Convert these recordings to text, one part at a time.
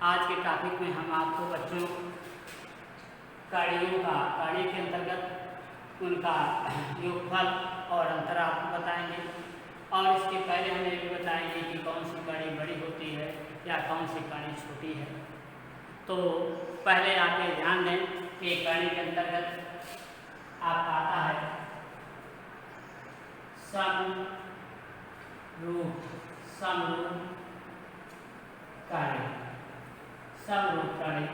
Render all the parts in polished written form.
आज के टॉपिक में हम आपको बच्चों कड़ियों का कड़ी के अंतर्गत उनका योगफल और अंतर आपको बताएंगे और इसके पहले हम ये भी बताएंगे कि कौन सी कड़ी बड़ी होती है या कौन सी कड़ी छोटी है। तो पहले आप ये ध्यान दें कि कड़ी के अंतर्गत आपका आता है समरूप कड़ी। समरूप कड़ी,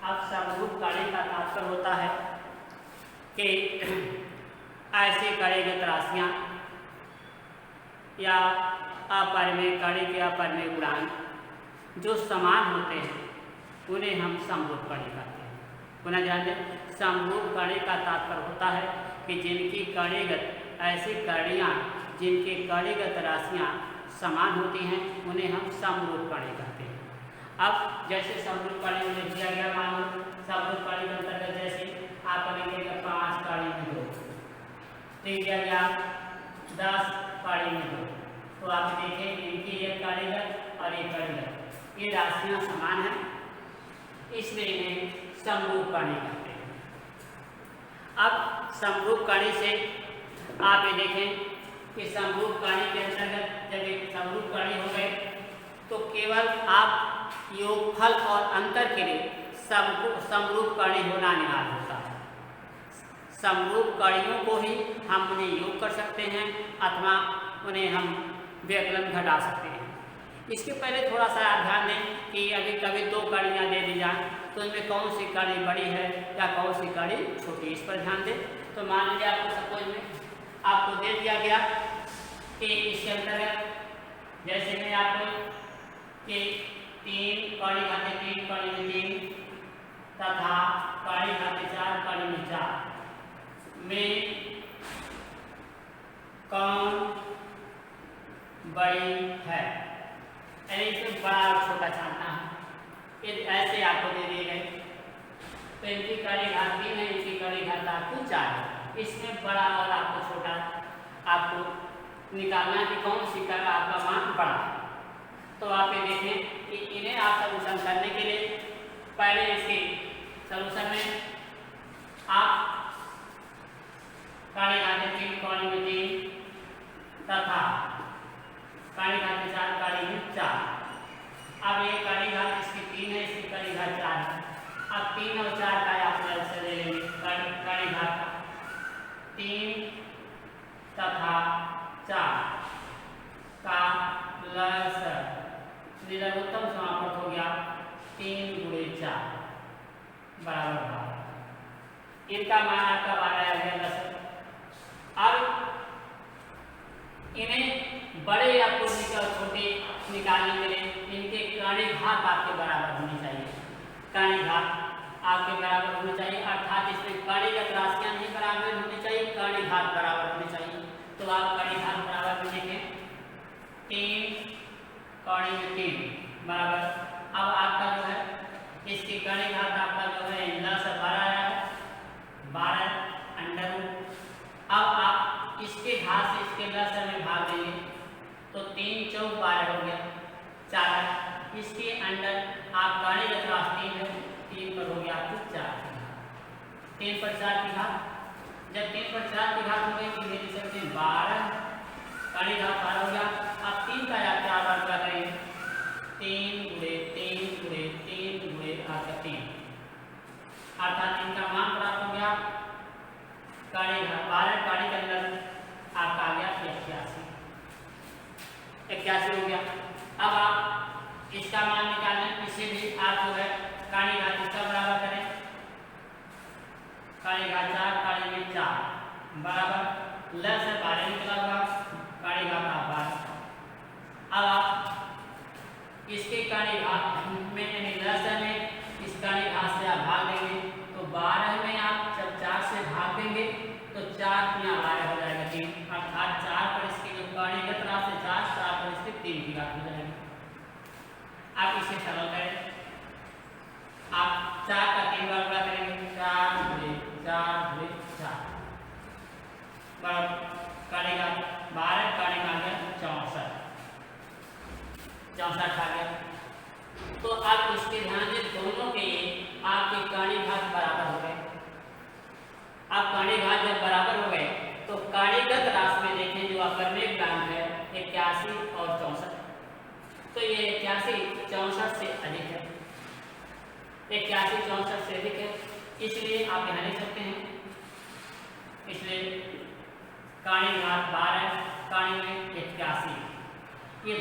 अब समरूप कड़ी का तात्पर्य होता है कि ऐसी कड़ीगत राशियाँ या अपरिमेय कड़ी के अपरिमेय गुणांक जो समान होते हैं उन्हें हम समरूप कड़ी कहते हैं। पुनः ध्यान दें, समरूप कड़ी का तात्पर्य होता है कि जिनकी कड़ीगत ऐसी कड़ियाँ जिनकी कड़ीगत राशियाँ समान होती हैं उन्हें हम समरूप कड़ी कहते हैं। अब जैसे समरूप कड़ी में लिख दिया गया, मान लो समरूप कड़ी के अंतर्गत जैसे आप लिखेंगे 5 कड़ी में 2, लिख दिया गया 10 कड़ी में 2, तो आप देखें इनकी एक कड़ीगत और एक कड़ीगत ये राशियाँ समान हैं, इसलिए इन्हें समरूप कड़ी कहते हैं। अब समरूप कड़ी से आप ये देखें कि समरूप कड़ी के अंतर्गत जब एक समरूप कड़ी हो गए तो केवल आप योगफल और अंतर के लिए समरूप कड़ी होना अनिवार्य होता है। समरूप कड़ियों को ही हम उन्हें योग कर सकते हैं अथवा उन्हें हम व्यकलन घटा सकते हैं। इसके पहले थोड़ा सा ध्यान दें कि अभी कभी 2 कड़ियाँ दे दी जाएँ तो इनमें कौन सी कड़ी बड़ी है या कौन सी कड़ी छोटी, इस पर ध्यान दें। तो मान लीजिए आपको सपोज में आपको दे दिया गया कि इसके अंतर्गत जैसे मैं आपको कि 3 कड़ी खाते 3 कड़ी में 3 तथा कड़ी खाते 4 कड़ी में 4 में कौन बड़ी है, यानी इसमें बड़ा और छोटा छांटना है। ऐसे आपको दे दिए गए तो इनकी कड़ी घात 3 है, इनकी कड़ी घात आपको 4 है। इसमें बड़ा और आपको छोटा आपको निकालना है कि कौन सी का आपका मान बड़ा है। तो आप ये देखें कि इन्हें आप सॉल्यूशन करने के लिए पहले इसके सॉल्यूशन में आप कड़ी घाते 3 कड़ी में 3 तथा कड़ी घाते 4 कड़ी में 4। अब ये कड़ी घात इसकी 3 है, इसकी कड़ी घात 4 है। अब 3 और 4 का आप से ले लेंगे कड़ी घात 3 तथा 4 का लसर निरंतम समापत हो गया 3 गुणे 4 बराबर 12। इनका मान आपका 12 आ गया लसर। अब इन्हें बड़े या पूर्णिक और छोटे निकालने के लिए इनके कड़ी घात आपके बराबर होनी चाहिए। कड़ी घात आपके बराबर होनी चाहिए, अर्थात इसमें कड़ीगत राशियाँ नहीं बराबर होनी चाहिए, कड़ी घात बराबर होनी चाहिए। तो आप कड़ी घात बराबर में लिखें 3 कड़ी में 3 बराबर। अब आपका जो है इसकी कड़ी घात आपका जो है लसर 12 आया है, 12 अंडर रूट। अब आप इसके घात से इसके लसर में भाग देंगे तो 3 चौक 12 हो गया 4। इसके अंडर आप कड़ीगत राशि 3 है, 3 पर हो गया आपको 4, 3 पर 4 की घात। जब 3 पर 4 की घात हो गई तो मेरी सकते 12 कड़ी घात 12 हो गया। अब 3 का आप 4 बार कर रहे हैं 3 गुणे 3 गुणे 3 गुणे आपका 3, अर्थात इनका मान प्राप्त हो गया कड़ी घात 12 कड़ी के अंदर आपका आ गया 81 हो गया। अब आप इसका मान निकालें, इसे भी आप जो है कड़ी घात इसका बराबर करें, कड़ी घात 4 कड़ी में 4 बराबर लसर 12 निकला होगा, कड़ी घात 12। अब आप इसके कड़ी घात में यानी लसर में इस कड़ी घात से आप भाग देंगे तो 12 में आप जब 4 से भाग देंगे तो 4 × 12 हो जाएगा 3, अर्थात 4 पर इसकी जो कड़ीगत राशि 4 पर इसके 3 की घात हो जाएगी। आप इसे सरल करें, आप 4 का 3 बार गुणा करेंगे 4 गुणे 4 गुणे 4 बराबर कड़ी घात 12 कड़ी में आ गया 64 आ गया। तो आप इसके ध्यान दें, दोनों के आपके काणी घात बराबर हो गए। अब काणी घात जब बराबर हो गए तो काणीगत राशि में देखें जो अपर में गुणांक है 81 और 64, तो ये 81 64 से अधिक है, 81 64 से अधिक है, इसलिए आप यहाँ लिख सकते हैं। इसलिए काणी घात 12, काणी में 81, ये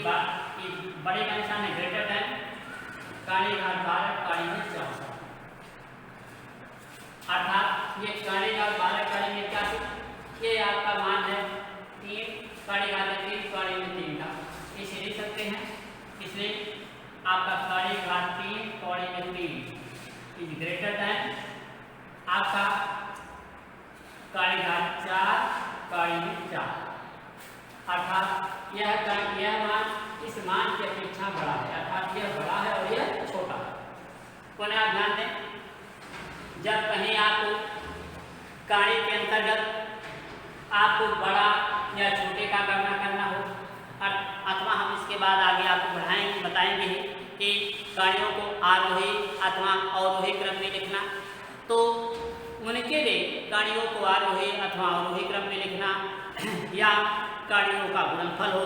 बड़े का निशान है ग्रेटर देन, काणी घात 12, काणी में 64, अर्थात ये काणी घात 12, काणी में 81, ये आपका मान है 3, काणी घात 3, काणी में 3 का, इसे लिख सकते हैं। इसलिए आपका काणी घात 3, काणी में 3 इज ग्रेटर देन आपका काणी घात 4, काणी में 4, अर्थात यह मान इस मान की अपेक्षा बड़ा है, अर्थात यह बड़ा है और यह छोटा है। पुनः ध्यान दें, जब कहीं आपको काणी के अंतर्गत आपको बड़ा या छोटे का गणना करना हो, अथवा हम इसके बाद आगे आपको बताएंगे कि काणियों को आरोही अथवा अवरोही क्रम में लिखना, तो उनके लिए काणियों को आरोही अथवा अवरोही क्रम में लिखना, या काणियों का गुणनफल हो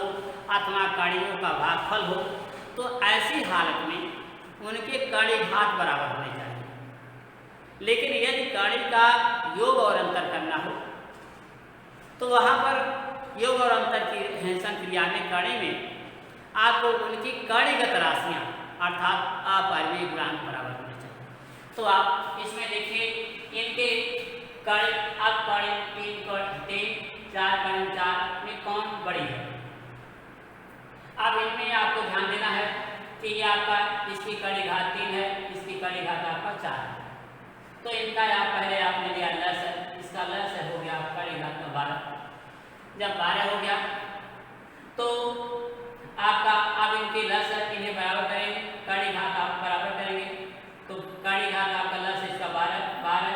अथवा काणियों का भागफल हो, तो ऐसी हालत में उनके काणी घात बराबर होने चाहिए। लेकिन यदि काणी का योग और अंतर करना हो तो वहाँ पर योग और अंतर की संक्रिया में काणी में आपको उनकी काणीगत राशियाँ अर्थात अपरिमेय गुणांक बराबर होने चाहिए। तो आप इसमें देखिए, इनके काणी, अब काणी 3, 4, काणी 4 में कौन बड़ी है। अब इनमें आपको ध्यान देना है कि ये आपका इसकी काणी घात 3 है, इसकी काणी घात आपका 4 है, तो इनका आप पहले आपने लिया लसर, इसका लसर हो गया काणी घात का 12। जब 12 हो गया तो आपका अब इनके लसर इन्हें बराबर करेंगे, काणी घात आप बराबर करेंगे, तो काणी घात आपका लसर इसका 12।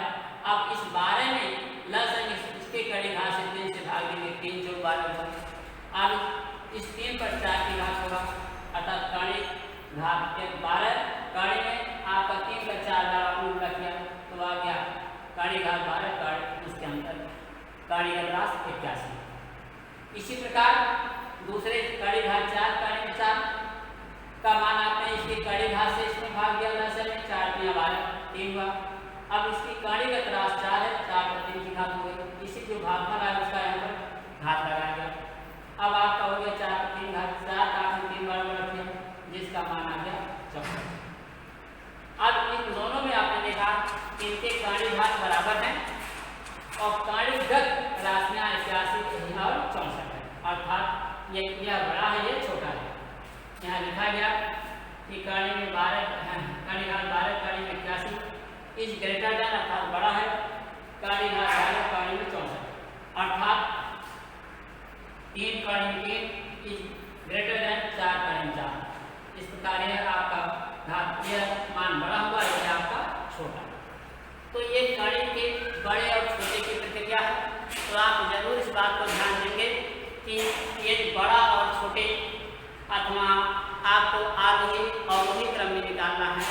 अब इस 12 में लसर इसके काणी घात से 3 से भाग देंगे, 3 जोड़ 12 होगा। अब इस 3 पर 4 की घात होगा, अर्थात काणी घात 12, काणी में आपका 3 का 4 बार उल्टा किया तो आ गया काणी घात 12, काणी इसके अंतर काणीगत राशि 81। इसी प्रकार दूसरे काणी घात 4, काणी में 4 का मान आपने इसकी काणी घात से इसमें भाग दिया, लसर में 4 × 12 3 हुआ। अब इसकी काणीगत राशि 4 है, 4 पर 3 की घात हो गई, इसी जो भागफल है उसका यहाँ पर घात लगाया गया। अब आपका हो गया 4 पर 3 घात, 7 आपने 3 बार रख दिया, जिसका मान आ गया 64। अब इन दोनों में आपने देखा कि इनके काणी घात बराबर हैं और काणीगत राशियाँ 81 और 64 है, अर्थात यह बड़ा है, यह छोटा है। यहाँ लिखा गया कि काणी में 12, काणी घात 12, काणी में 81 इस ग्रेटर देन अर्थात बड़ा है, काणी घात 12, काणी में 64, अर्थात 3 काणी में 3 इज ग्रेटर देन 4 काणी में 4। इस प्रकार यह आपका घात, यह मान बड़ा हुआ, यह आपका छोटा। तो ये काणी के बड़े और छोटे की प्रतिक्रिया है, तो आप जरूर इस बात को ध्यान देंगे कि ये बड़ा और छोटे अथवा आपको आरोही अवरोही क्रम में निकालना है,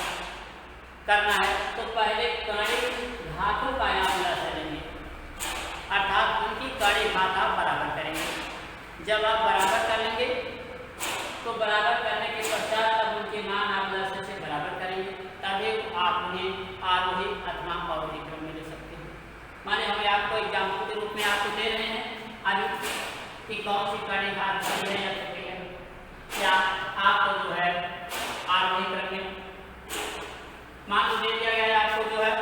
करना है, तो पहले काणी घातों का आप लसर लेंगे, अर्थात उनकी काणी घात आप बराबर करेंगे। जब आप बराबर कर लेंगे तो बराबर करने के पश्चात तब उनके मान आप लसर से बराबर करेंगे, तभी आप उन्हें आरोही अथवा अवरोही क्रम में ले सकते हैं। माने हमें आपको एग्जाम्पल के रूप में आपको दे रहे हैं अभी कि कौन सी काणी घात बड़ी है या छोटी है, क्या आपको जो है आरोही क्रम में मान दे दिया गया है, आपको जो है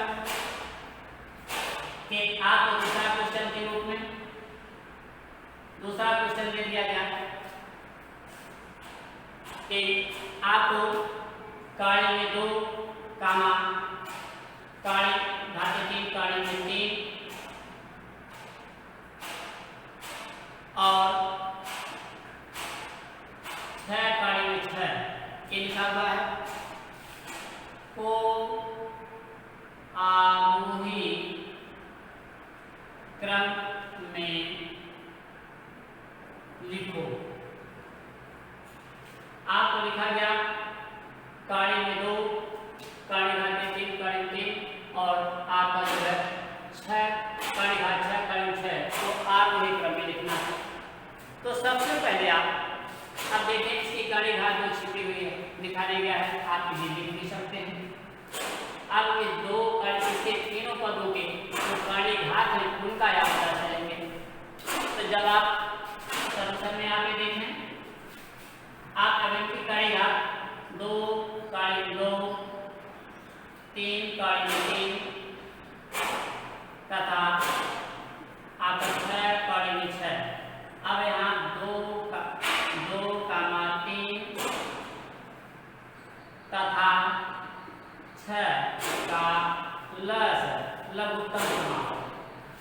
कि आपको दूसरा क्वेश्चन के रूप में दूसरा क्वेश्चन दे दिया गया कि आपको काणी में 2, काणी घात 3, काणी में 3 और 6 काणी में 6, ये लिखा हुआ है। को आरोही क्रम में लिखो। आपको लिखा गया काणी में दिया गया है, आप इसे लिख भी सकते हैं। अब ये दो इसके तीनों पदों के जो कड़ी घात है उनका आप पता चलेंगे। तो जब आप सॉल्यूशन में आके देखें, आप अब इनकी कड़ी घात 2 कड़ी 2 3 कड़ी 3 तथा आपका 6 कड़ी 6। अब यहाँ 2 कामा 3 तथा 6 का लघुत्तम समापक।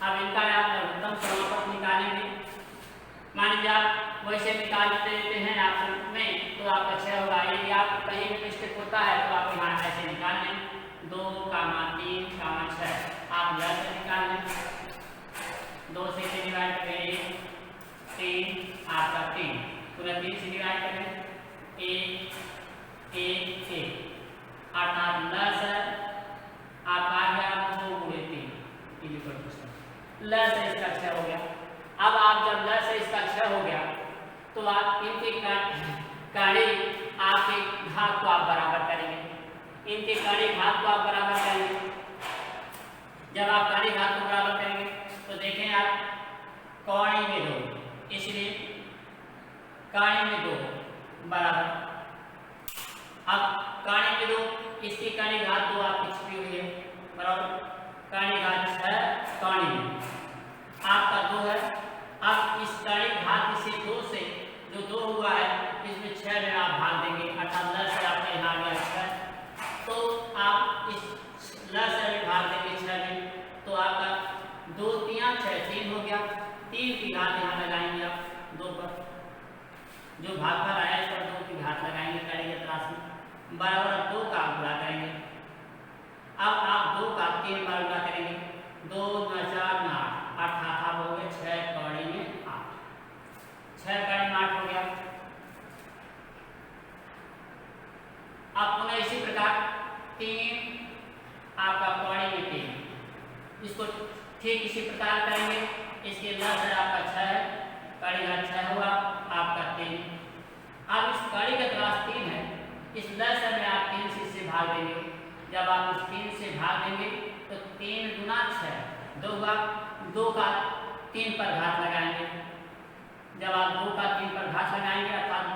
अब इनका आप लघुत्तम समापक निकालेंगे। मान लीजिए आप वैसे निकाल देते हैं आप में तो आपका 6 होगा। यदि आप कहीं भी मिस्टेक होता है तो आप यहाँ ऐसे निकाल लें 2 कामा 3 कामा 6 आप यहाँ से निकाल लें। 2 से इसे डिवाइड करें 3 आपका 3 पूरा 3 से डिवाइड करें 1 1 1 अर्थात लस आप आ गया 2 गुणे 3 लस इसका 6 हो गया। अब आप जब लस इसका 6 हो गया तो आप इनके कड़ी आपके घात को आप बराबर करेंगे। इनके कड़ी घात को आप बराबर करेंगे। जब आप कड़ी घात को बराबर करेंगे तो देखें आप कौड़ी में 2, इसलिए कड़ी में 2 बराबर। अब कड़ी में 2 इसकी कड़ी घात 2 आपकी छिपी हुई है बराबर। कड़ी घात 6 कड़ी में आपका 2 है। अब इस कड़ी घात से 2 से जो 2 हुआ है इसमें 6 में आप भाग देंगे अर्थात लस से आपका यहाँ आ गया 6। तो आप इस लस में भाग देंगे 6 में तो आपका 2 3 6 3 हो गया। 3 की घात यहाँ लगाएंगे आप 2 पर, जो भागफल आया इस पर 2 की घात लगाएंगे कड़ी के राशि बराबर 2 का गुणा करेंगे। अब आप 2 का 3 बार गुणा करेंगे 2 9 4 9 अर्थात आप हो गए 6 कड़ी में 8। 6 कड़ी में 8 हो गया। अब पुनः इसी प्रकार 3 आपका कड़ी में 3 इसको ठीक इसी प्रकार करेंगे। इसके लस है आपका 6 कड़ी घात 6 हुआ आपका 3। अब इस कड़ी का त्रास 3 है, इस लस में आप 3 से इसे भाग देंगे। जब आप उस 3 से भाग देंगे तो 3 गुना 6 2 हुआ। 2 का 3 पर घात लगाएंगे। जब आप 2 का 3 पर घात लगाएंगे अर्थात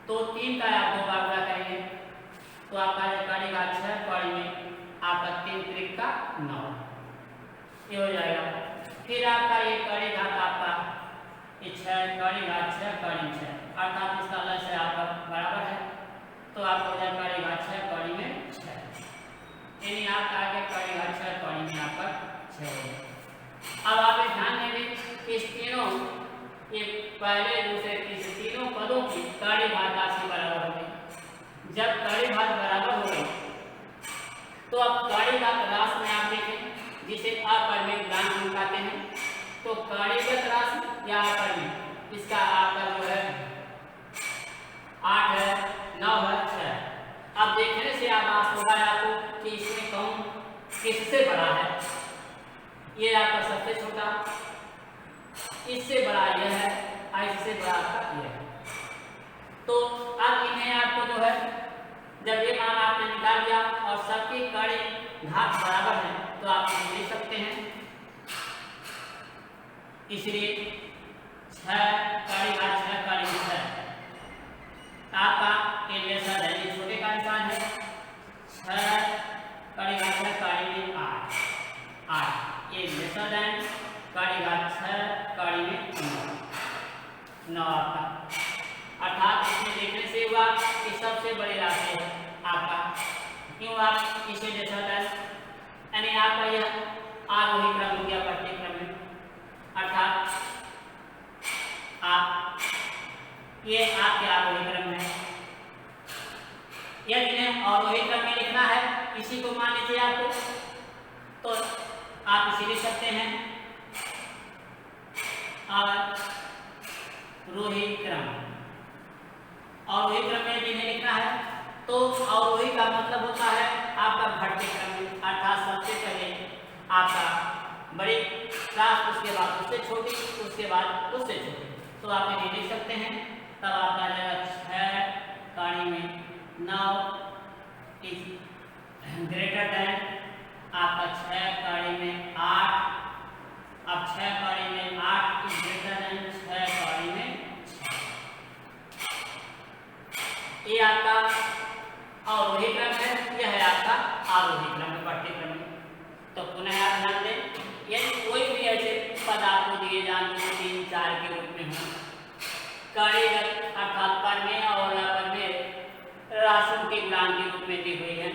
तो 3 का आप 2 बार गुणा करेंगे तो आपका कड़ी घात 6 कड़ी में आपका 3 त्रिक का 9 ये हो जाएगा। फिर आपका ये कड़ी घात आपका ये 6 कड़ी घात 6 कड़ी 6 अर्थात इसका लस है आपका बराबर है तो आपको हो जाएगा कड़ी घात 6 कड़ी में 6 यानी आपका आगे कड़ी घात 6 कड़ी में आपका 6 हो गया। अब आप ध्यान देंगे इस तीनों ये पहले दूसरे तीसरे तीनों पदों की कड़ी घात राशि बराबर हो गई। जब कड़ी घात बराबर हो गई तो अब कड़ी घात राशि में आप देखें जिसे अपरिमेय गुणांक हम कहते हैं तो कड़ीगत राशि या अपरिमेय इसका आपका जो है 8 है 9 है 6। अब देखने से आप होगा आपको कि इसमें कौन किससे बड़ा है। ये आपका सबसे छोटा, इससे बड़ा यह है और इससे बड़ा आपका यह है। तो अब इन्हें आपको जो है जब ये मान आपने निकाल दिया और सबकी कड़ी घात बराबर है तो आप इसे ले सकते हैं। इसलिए 6 कड़ी घात 6 कड़ी 6 आपका लेसर है, ये छोटे का निशान है। 6 कड़ी घात 6 कड़ी में 8 ये लेसर है। कड़ी घात 6 कड़ी में 9 आपका अर्थात इसमें देखने से हुआ कि सबसे बड़ी राशि है आपका। क्यों आप इसे लेसर है यानी आपका यह आरोही क्रम हो गया बढ़ते क्रम में अर्थात आप ये आपके आरोही क्रम में। यदि इन्हें अवरोही क्रम में लिखना है इसी को मान लीजिए आपको तो आप इसे लिख सकते हैं अवरोही क्रम। अवरोही क्रम में जिन्हें लिखना है तो अवरोही का मतलब होता है आपका घटते क्रम में अर्थात सबसे पहले आपका बड़ी क्लास उसके बाद उससे छोटी उसके बाद उससे छोटी तो आप इन्हें लिख सकते हैं। तब आपका आ जाएगा 6 कड़ी में नाउ इज ग्रेटर देन आपका 6 कड़ी में 8। अब 6 कड़ी में 8 इज ग्रेटर देन 6 कड़ी में 6। ये आपका अवरोही क्रम है, यह है आपका आरोही क्रम है बढ़ते क्रम में। तो पुनः आप ध्यान दें, यदि कोई भी ऐसे पद आपको दिए जाए 2, 3, 4 के रूप में हो, कड़ीगत अर्थात पर में और अपर में राशियों के गुणांक के रूप में दी हुई है,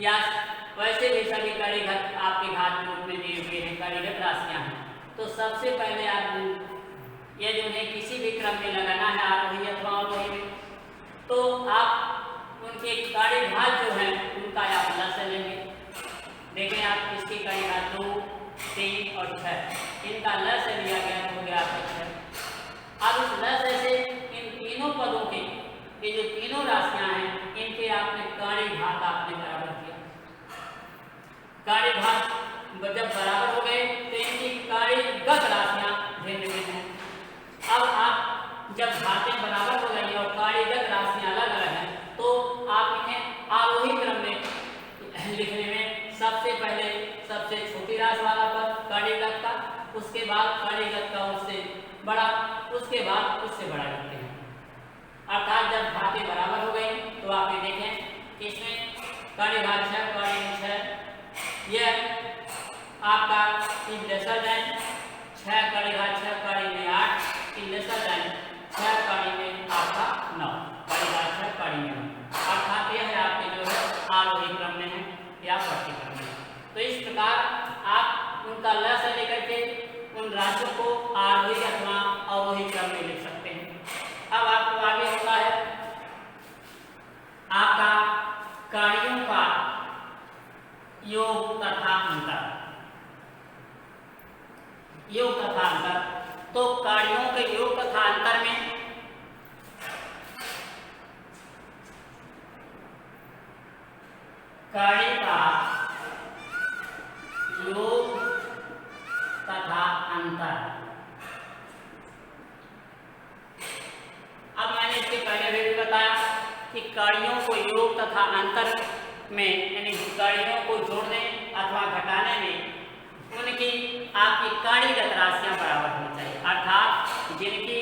या वैसे भी सभी कड़ीगत आपके घात के रूप में दी हुई है, कड़ीगत राशियां हैं। तो सबसे पहले आप यदि उन्हें किसी भी क्रम में लगाना है आरोही अथवा अवरोही में, तो आप उनके कड़ी घात जो है उनका आप लक्ष्य लेंगे। देखें आप इसकी कड़ी घात 2, 3 और 6, इनका लक्ष्य लिया गया हो गया आपका 6। अब इस लक्ष्य से इन तीनों पदों के ये जो तीनों राशियां हैं इनके आपने कड़ी घात आपने बराबर किया। कड़ी घात जब बराबर हो गए तो इनकी कड़ीगत राशियां भिन्न भिन्न हैं। अब आप जब घातें बराबर हो गई और कड़ीगत राशियां अलग अलग हैं, तो आप इन्हें आरोही क्रम में लिखने में सबसे पहले सबसे छोटी राशि वाला पद कड़ीगत का, उसके बाद कड़ीगत का उससे बड़ा, उसके बाद उससे बड़ा लिखते हैं। अर्थात जब घातें बराबर हो गई तो आप ये देखें कि इसमें कड़ी घात 6 कड़ी में 6, यह आपका इज लेसर देन 6 कड़ी घात 6 कड़ी में 8 इज लेसर देन 6 कड़ी में आपका 9 कड़ी घात 6 कड़ी में 9। अर्थात यह है आपके जो है आरोही क्रम में है या बढ़ती क्रम में। तो इस प्रकार आप उनका लक्ष्य लेकर के उन राशियों को आरोही अथवा अवरोही क्रम में लिख सकते हैं। अब आपको आगे होता है आपका कड़ियों का योग तथा अंतर। योग तथा अंतर, तो कड़ियों के योग तथा अंतर में कड़ी का योग तथा अंतर। अब मैंने इसके पहले भी बताया कि कड़ियों को योग तथा अंतर में यानी कड़ियों को जोड़ने अथवा घटाने में उनकी आपकी कड़ीगत राशियां बराबर होनी चाहिए। अर्थात जिनकी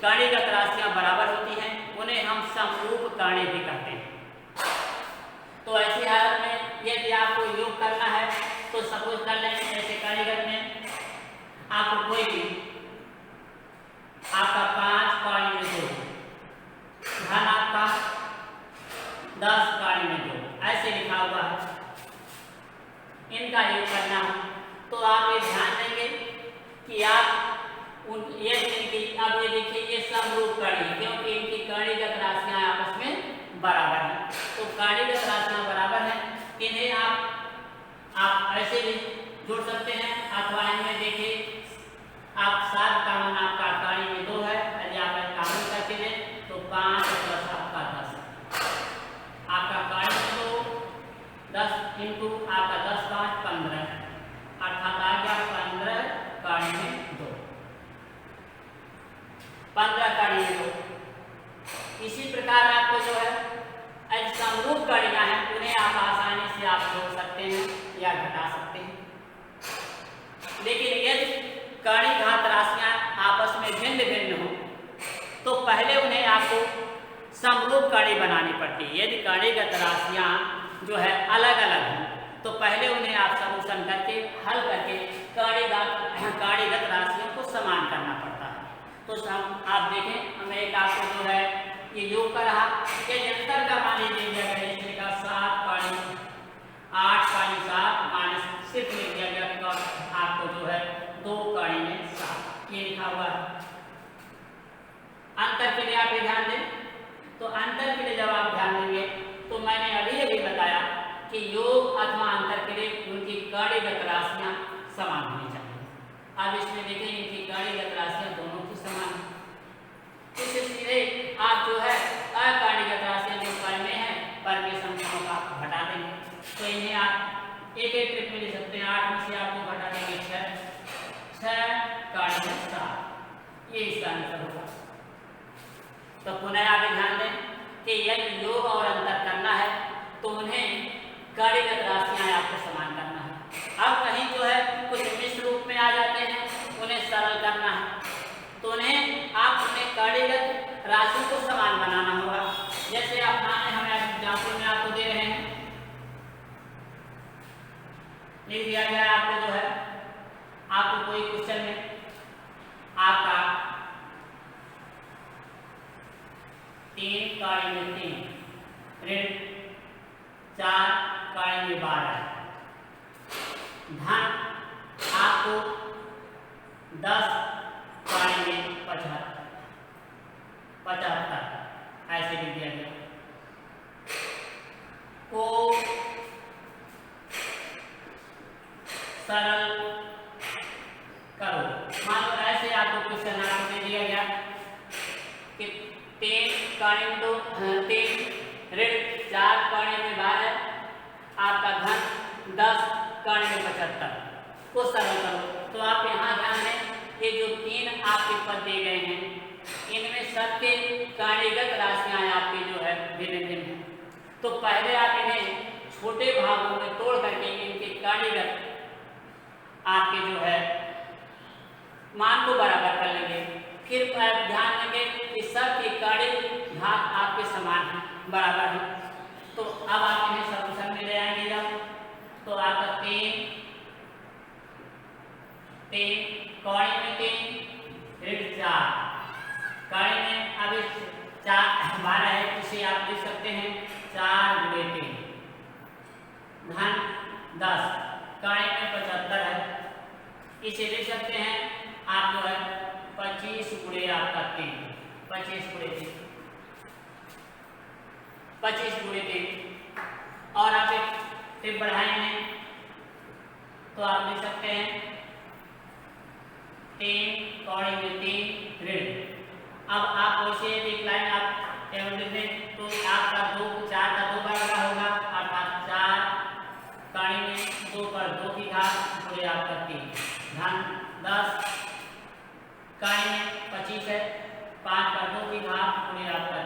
कड़ीगत राशियां बराबर होती हैं उन्हें हम समरूप कड़ी भी कहते हैं। तो ऐसी हालत में यदि आपको योग करना है तो सपोज कर लें ऐसे कड़ीगत में आपको कोई भी आपका 5 कड़ी में 2 धन आपका 10 कड़ी में 2 ऐसे लिखा हुआ है, इनका योग करना है। तो आप ये ध्यान देंगे कि आप उन ये इनकी अब ये देखिए ये समरूप कड़ी है क्योंकि इनकी कड़ीगत राशियां आपस में बराबर हैं। तो कड़ीगत राशियां बराबर हैं, इन्हें आप ऐसे भी जोड़ सकते हैं अथवा इनमें देखिए आप 7 का मान आपका कड़ी में 2 है, यदि आप कामन करके दें तो 5 प्लस आपका 10 आपका कड़ी में 2 10 इंटू आपका 10 5 15 अर्थात आ गया 15 कड़ी में 2 15 कड़ी में 2। इसी प्रकार आपको जो है समरूप कड़ियां हैं उन्हें आप आसानी से आप जोड़ सकते हैं या घटा सकते हैं। लेकिन यदि कड़ी घात राशियां आपस में भिन्न भिन्न हो तो पहले उन्हें आपको समरूप कड़ी बनानी पड़ती है। यदि कड़ीगत राशियां जो है अलग अलग हों तो पहले उन्हें आप सॉल्यूशन करके हल करके कड़ीगत राशियों को समान करना पड़ता है। तो आप देखें हमें एक आपको जो है ये योग का रहा कि अंतर का मान लीजिए 7 कड़ी 8 कड़ी 7 माइनस सिर्फ लिख दिया गया आपको जो है 2 कड़ी में 7 ये लिखा हुआ है। अंतर के लिए आप ध्यान दें, तो अंतर के लिए जब आप ध्यान देंगे तो मैंने अभी बताया कि योग अथवा अंतर के लिए उनकी कड़ीगत राशियां समान होनी चाहिए। अब इसमें देखें इनकी कड़ीगत राशियां दोनों की समान है, इसलिए आप जो है अकड़ीगत राशियां जो पर में है पर में संख्याओं का घटा देंगे। तो इन्हें आप एक एक ट्रिप में ले सकते हैं। 8 में से आपको घटा देंगे 6 कड़ी में 7 ये इसका आंसर होगा। तो पुनः आप ध्यान दें कि यह योग और अंतर करना है तो उन्हें कड़ीगत राशियां आपको समान करना है। अब कहीं जो है कुछ मिश्र रूप में आ जाते हैं, उन्हें सरल करना है तो उन्हें आप उन्हें कड़ीगत राशि को समान बनाना होगा। जैसे आप माने हम एग्जाम्पल में आपको दे रहे हैं, लिख दिया गया है आपको जो है, आपको कोई क्वेश्चन में आपका 3 कड़ी में 3 ऋण 4 कड़ी में 12 धन आपको 10 कड़ी में 75 ऐसे लिख दिया गया को सरल करो। मान लो ऐसे आपको क्वेश्चन आपको दे दिया गया कि 3 कड़ी में 2 3 ऋण 4 कड़ी में 12 आपका धन 10 कड़ी में 75 को सरल करो। तो आप यहाँ ध्यान दें, ये जो 3 आपके पद दिए गए हैं इनमें सबके कड़ीगत राशियां आपकी जो है भिन्न भिन्न है। तो पहले आप इन्हें छोटे भागों में तोड़ करके इनके कड़ीगत आपके जो है मान को बराबर कर लेंगे। फिर ध्यान देंगे कि सबके कड़ी भाग आपके समान हैं, बराबर है। तो अब आप इन्हें सॉल्यूशन में ले आएंगे जब, तो आपका 3 कड़ी में 3 ऋण 4 कड़ी में अभी 4 12 है, इसे आप लिख सकते हैं 4 गुणे 3 धन 10 कड़ी में 75 है, इसे लिख सकते हैं आप जो है 25 गुणे आपका 3 25 गुणे 3 25 गुणे 3 और आप एक टिप बढ़ाएंगे तो आप लिख सकते हैं 3 कड़ी में 3 ऋण। अब आप वैसे एक लाइन आप एवं लिख दें तो आपका 4 का 2 बार का होगा, अर्थात 4 कड़ी में 2 पर 2 की घात गुणे आपका 3 धन 10 कड़ी में 25 है, 5 पर 2 की घात गुणे आपका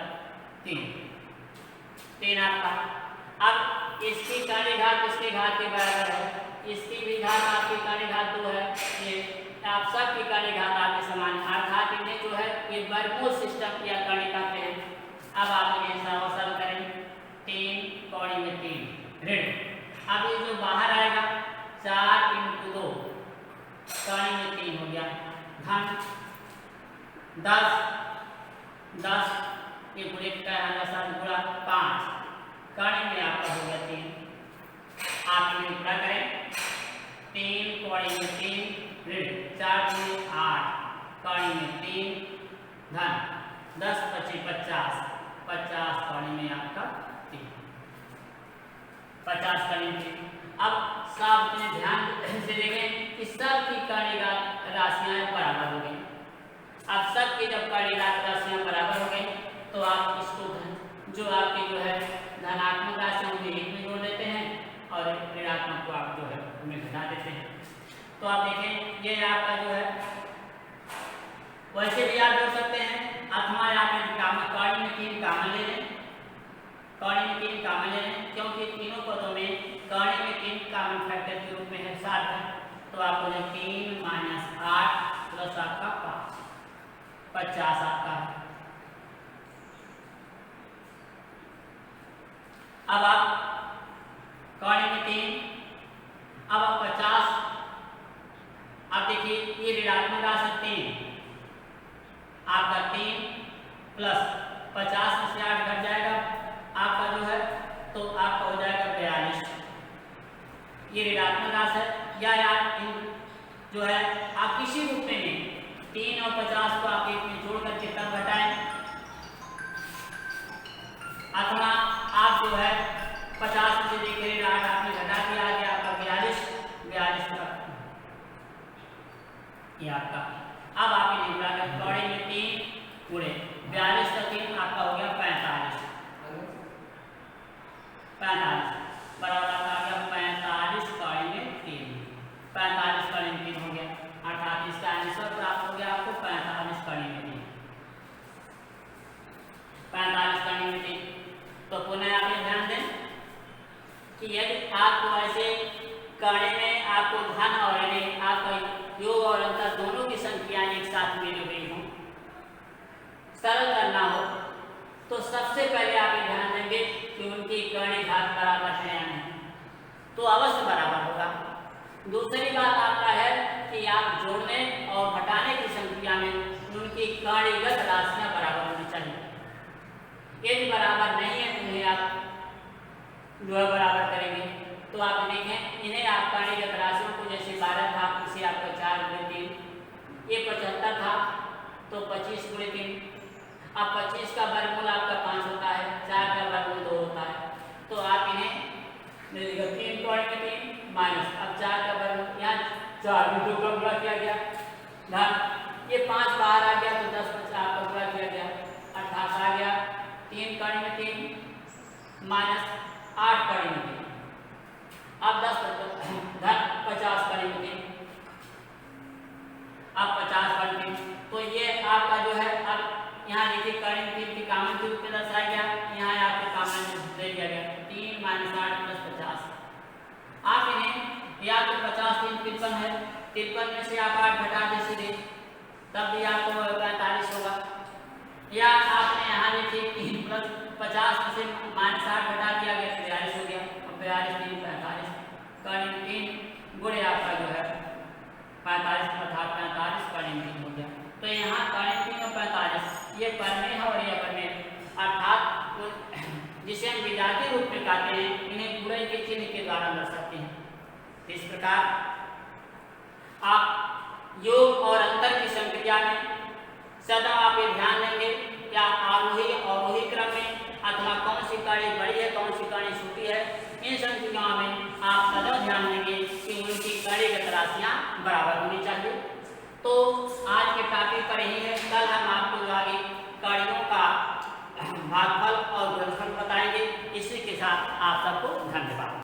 3 आपका। अब इसकी कड़ी घात इसकी घात के बराबर है, इसकी भी घात आपकी कड़ी घात 2 है, ये आप सब की कड़ी घात आपके समान है, अर्थात इन्हें जो है ये वर्गमूल सिस्टम या कड़ी कहते हैं। अब आप इन्हें सरल करें 3 कड़ी में 3 ऋण। अब ये जो बाहर आएगा 4 × 2 कड़ी में 3 हो गया धन 10 ये गुणे का गुणा 5 कड़ी में आपका हो गया 3। आप इन्हें गुणा करें 3 कड़ी में 3 ऋण 4 × 8 कड़ी में 3 धन 10 × 25 50 कड़ी में आपका 3 50 कड़ी में 3। अब सब में ध्यान से देखें कि सब की कड़ीगत राशियां बराबर हो गई। अब सब की जब कड़ीगत राशियां बराबर हो गई तो आप इसको जो आपकी जो है धनात्मक राशि उन्हें एक में जोड़ देते हैं और ऋणात्मक को आप जो है उन्हें घटा देते हैं। तो आप देखें ये आपका जो है वैसे भी आप जोड़ सकते हैं अथवा आप कड़ी में 3 कॉमन ले लें, कड़ी में 3 कॉमन ले लें क्योंकि तीनों पदों में कड़ी में 3 कॉमन फैक्टर के रूप में है 7 है। तो आप बोले 3 - 8 प्लस आपका 5 50 आपका है। अब आप कड़ी में 3 अब आप 50 आप देखिए ये ऋणात्मक राशि 3 आपका 3 प्लस 50 में से 8 घट जाएगा आपका जो है तो आपका हो जाएगा 42। ये ऋणात्मक राशि है या जो है आप किसी रूप में 3 और 50 को आप एक में जोड़ करके तब घटाएं अथवा आप जो है 50 में से देखिए 8 आपने घटा दिया आ गया आपका 42 तक ये आपका। अब आप इन्हें मिलाकर कड़ी में 3 गुणे 42 का 3 आपका हो गया 45 बराबर आपका आ गया 45 कड़ी में 3 45 कड़ी में 3 हो गया अर्थात इसका आंसर प्राप्त हो गया आपको 45 कड़ी में 3 45 कड़ी में 3। संख्याएं एक साथ मिली हुई हों, सरल करना हो, तो सबसे पहले आप ये ध्यान देंगे कि उनकी कर्ण घात बराबर है या नहीं, तो अवश्य बराबर होगा। दूसरी बात आपका है कि आप जोड़ने और घटाने की संख्या में उनकी कणिगत राशियां बराबर होनी चाहिए। यदि बराबर नहीं है तो उन्हें आप जो है बराबर करेंगे। तो आप देखें, इन्हें आप कणिगत राशियों को, जैसे 12 था इसे आपका 4 × 3, ये 75 था तो 25 × 3। अब 25 का वर्गमूल आपका 5 होता है, 4 का वर्गमूल 2 होता है, तो आप इन्हें 3 × 3 माइनस, अब 4 का वर्गमूल, यहाँ 4 में 2 का गुणा किया गया, धन ये 5 बाहर आ गया तो 10 आपका गुणा किया गया, 28 आ गया, 3 × 3 माइनस 8 × 3, अब 10 धन 50 × 3, अब 50 × 3, तो ये आपका जो है, अब यहाँ देखिए कर्ण 3 की कॉमन के रूप में दर्शाया गया, यहाँ आपको कॉमन दे दिया गया 3 - 8 + 50। आप इन्हें या तो 50 3 53 है, 53 में से आप 8 घटा दें सीधे, तब भी आपको 45 होगा, या आपने यहाँ देखिए 3 + 50 में से -8 घटा दिया गया 42 हो गया, और 42 3 45, कर्ण 3 गुणे आपका जो है 45 अर्थात 45 कर्ण 3 हो गया। तो यहाँ कर्ण 3 और 45 ये परमेय है और ये अपरमेय, अर्थात जिसे हम विजातीय रूप में कहते हैं, इन्हें गुणन के चिन्ह के द्वारा दर्शाते हैं। इस प्रकार आप योग और अंतर की संक्रिया में सदा आप ये ध्यान देंगे या आरोही अवरोही क्रम में अथवा कौन सी कड़ी बड़ी है कौन सी कड़ी छोटी है, इन संक्रियाओं में आप सदा ध्यान देंगे कि उनकी कड़ीगत राशियां बराबर होनी चाहिए।